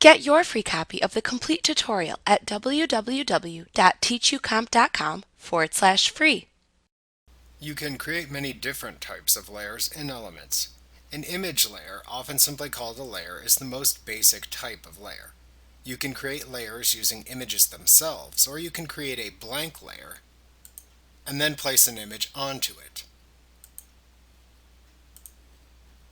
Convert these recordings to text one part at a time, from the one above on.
Get your free copy of the complete tutorial at www.teachucomp.com/free. You can create many different types of layers in Elements. An image layer, often simply called a layer, is the most basic type of layer. You can create layers using images themselves, or you can create a blank layer and then place an image onto it.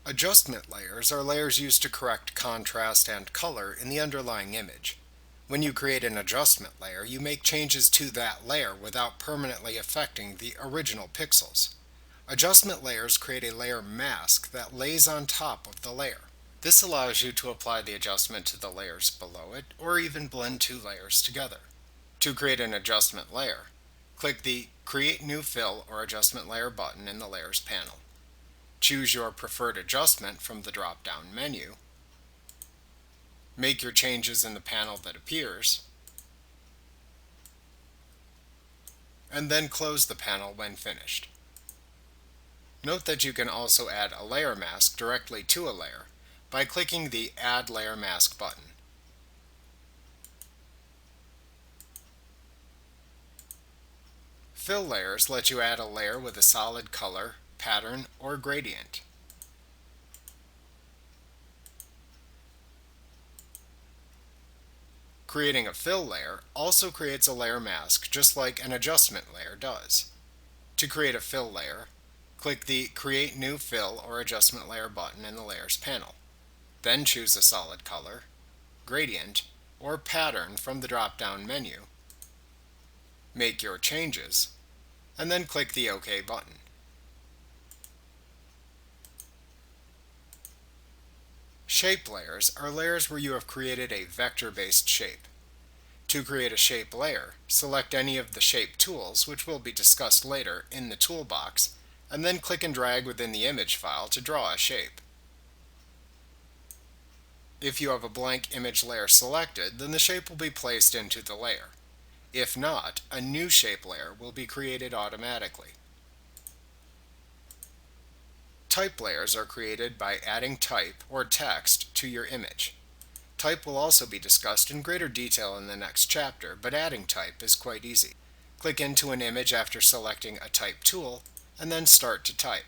Adjustment layers are layers used to correct contrast and color in the underlying image. When you create an adjustment layer, you make changes to that layer without permanently affecting the original pixels. Adjustment layers create a layer mask that lays on top of the layer. This allows you to apply the adjustment to the layers below it, or even blend two layers together. To create an adjustment layer, click the Create New Fill or Adjustment Layer button in the Layers panel. Choose your preferred adjustment from the drop-down menu. Make your changes in the panel that appears, and then close the panel when finished. Note that you can also add a layer mask directly to a layer by clicking the Add Layer Mask button. Fill layers let you add a layer with a solid color, pattern, or gradient. Creating a fill layer also creates a layer mask just like an adjustment layer does. To create a fill layer, click the Create New Fill or Adjustment Layer button in the Layers panel. Then choose a solid color, gradient, or pattern from the drop-down menu. Make your changes, and then click the OK button. Shape layers are layers where you have created a vector-based shape. To create a shape layer, select any of the shape tools, which will be discussed later, in the toolbox, and then click and drag within the image file to draw a shape. If you have a blank image layer selected, then the shape will be placed into the layer. If not, a new shape layer will be created automatically. Type layers are created by adding type or text to your image. Type will also be discussed in greater detail in the next chapter, but adding type is quite easy. Click into an image after selecting a type tool, and then start to type.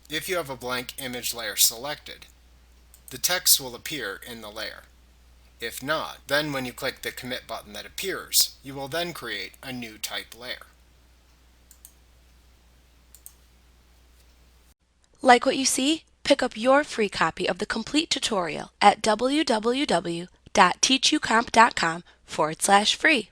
If you have a blank image layer selected, the text will appear in the layer. If not, then when you click the Commit button that appears, you will then create a new type layer. Like what you see? Pick up your free copy of the complete tutorial at www.teachucomp.com/free.